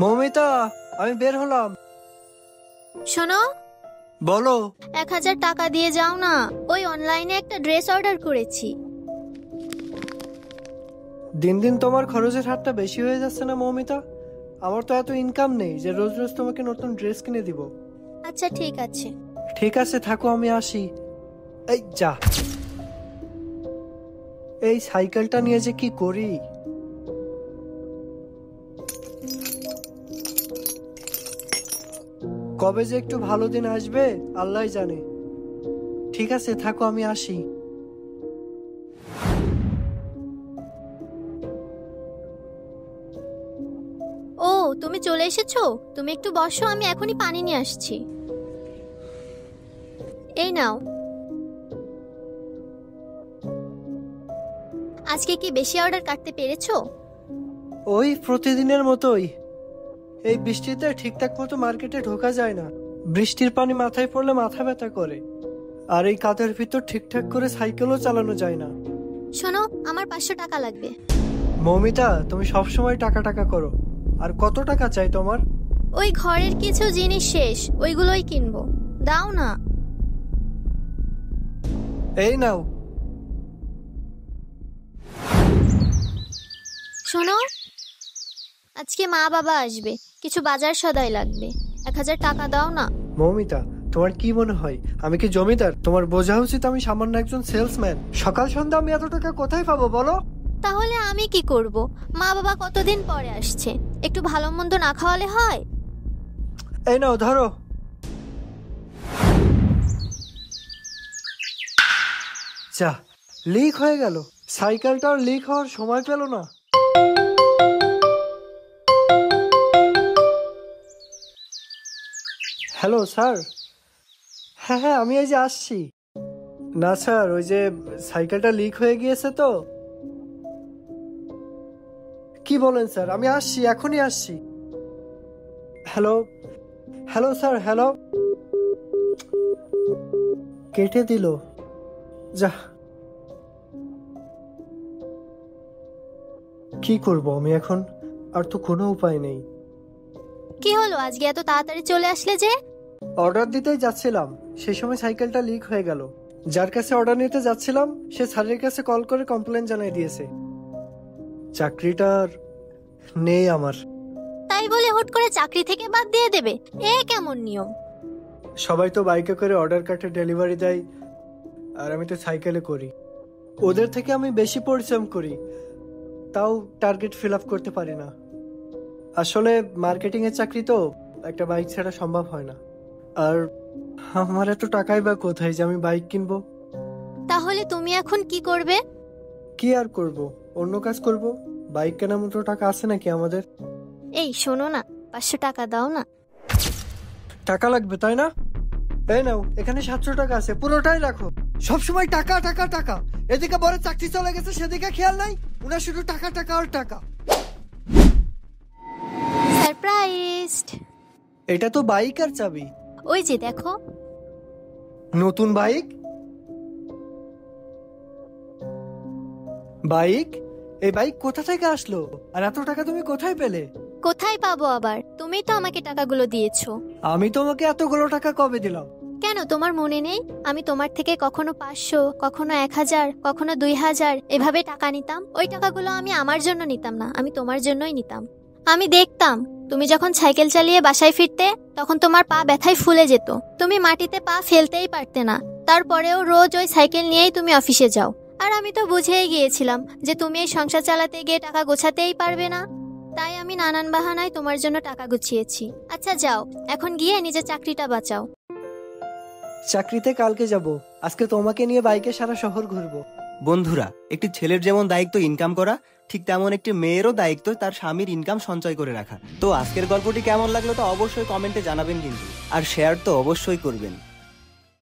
মৌমিতা, আমি বের হলাম। শোনো, বলো। 1000 টাকা দিয়ে যাও না, ওই অনলাইনে একটা ড্রেস অর্ডার করেছি। দিন দিন তোমার খরচের হারটা বেশি হয়ে যাচ্ছে না মৌমিতা? আমার তো এত ইনকাম নেই যে রোজ রোজ তোমাকে নতুন ড্রেস কিনে দিব। আচ্ছা ঠিক আছে। ঠিক আছে, থাকো, আমি আসি। এই যা, এই সাইকেলটা নিয়ে যে কি করি। কবে যে একটু ভালো দিন আসবে আল্লাহই জানে। ঠিক আছে, থাকো, আমি আসি। ও, তুমি চলে এসেছো? তুমি একটু বসো, আমি এখনই পানি নিয়ে আসছি। এই নাও। আজকে কি বেশি অর্ডার কাটতে পেরেছো? ওই প্রতিদিনের মতোই। এই বৃষ্টিতে ঠিকঠাক মতো মার্কেটে ঢোকা যায় না। বৃষ্টির পানি মাথায় পড়লে মাথা ব্যথা করে। আর এই কাদের ভিতর ঠিকঠাক করে সাইকেলও চালানো যায় না। শোনো, আমার 500 টাকা লাগবে। মৌমিতা, তুমি সবসময় টাকা টাকা করো। আর কত টাকা চাই তোমার? ওই ঘরের কিছু জিনিস শেষ, ওইগুলোই কিনবো, দাও না। এই নাও। শোনো, আজকে মা বাবা আসবে, কিছু বাজার সদাই লাগবে, 1000 টাকা দাও না। মৌমিতা, তোমার কি মনে হয় আমি কি জমিদার? তোমার বোঝা উচিত আমি সামান্য একজন সেলসম্যান। সকাল সন্ধ্যা আমি এত টাকা কোথায় পাবো বলো? তাহলে আমি কি করব? মা বাবা কতদিন পরে আসছে, একটু ভালো মন্দ না খাওয়ালে হয়? এই নাও, ধরো। যা, লিক হয়ে গেল। সাইকেলটাও লিক হওয়ার সময় পেল না। Hello sir. হ্যাঁ হ্যাঁ, আমি এই যে আসছি। না স্যার, ওই যে সাইকেলটা লিক হয়ে গিয়েছে তো। কি বলেন স্যার? আমি আসছি, এখনই আসছি। Hello hello sir, hello. কেটে দিল। যা, কি করব আমি এখন? আর তো কোনো উপায় নেই। কি হলো, আজকে এত তাড়াতাড়ি চলে আসলে যে? অর্ডার দিতেই যাচ্ছিলাম, সেই সময় সাইকেলটা লিক হয়ে গেল। যার কাছে অর্ডার নিতে যাচ্ছিলাম সে স্যারের কাছে কল করে কমপ্লেন জানিয়ে দিয়েছে। চাকরিটার নেই আমার। তাই বলে হুট করে চাকরি থেকে বাদ দিয়ে দেবে? এ কেমন নিয়ম? সবাই তো বাইকে করে অর্ডার কাটে ডেলিভারি দেয়, আর আমি তো সাইকেলে করি। ওদের থেকে আমি বেশি পরিশ্রম করি, তাও টার্গেট ফিল আপ করতে পারি না। আসলে মার্কেটিং এর চাকরি তো, একটা বাইক ছাড়া সম্ভব হয় না। আর আমার এত টাকাই বা কোথায় যে আমি বাইক কিনবো? তাহলে তুমি এখন কি করবে? কি আর করব, অন্য কাজ করব। বাইক কেনার মতো টাকা আছে নাকি আমাদের? এই শোনো না, 500 টাকা দাও না। টাকা লাগবে তাই না? এই নাও, এখানে 700 টাকা আছে, পুরোটাই রাখো। সবসময় টাকা টাকা টাকা। এদিকে বড় চাকরি চলে গেছে, সেদিকে খেয়াল নাই। উনার শুধু টাকা টাকা আর টাকা। সারপ্রাইজড। এটা তো বাইক আর চাবি। ওই যে দেখো। নতুন বাইক? বাইক? এই বাইক কোথা থেকে আসলো? আর এত টাকা তুমি কোথায় পেলে? কোথায় পাবো আবার? তুমি তো আমাকে টাকাগুলো দিয়েছো। আমি তোমাকে এতগুলো টাকা কবে দিলাম? কেন, তোমার মনে নেই? আমি তোমার থেকে কখনো 500, কখনো 1000, কখনো 2000 এভাবে টাকা নিতাম। ওই টাকাগুলো আমি আমার জন্য নিতাম না, আমি তোমার জন্যই নিতাম। আমি দেখতাম তুমি যখন সাইকেল চালিয়ে বাসায় ফিরতে, তখন তোমার পা ব্যথায় ফুলে যেত, তুমি মাটিতে পা ফেলতেই পারতে না। তারপরেও রোজ ওই সাইকেল নিয়েই তুমি অফিসে যাও। আর আমি তো বুঝেই গিয়েছিলাম যে তুমি এই সংসার চালাতে গিয়ে টাকা গোছাতেই পারবে না। তাই আমি নানান বাহানায় তোমার জন্য টাকা গুছিয়েছি। আচ্ছা যাও, এখন গিয়ে নিজের চাকরিটা বাঁচাও। চাকরিতে কালকে যাব, আজকে তোমাকে নিয়ে বাইকে সারা শহর ঘুরবো। বন্ধুরা, একটি ছেলের যেমন দায়িত্ব ইনকাম করা, ঠিক তেমন একটি মেয়েরও দায়িত্ব তার স্বামীর ইনকাম সঞ্চয় করে রাখা। তো আজকের গল্পটি কেমন লাগলো তা অবশ্যই কমেন্টে জানাবেন কিন্তু, আর শেয়ার তো অবশ্যই করবেন।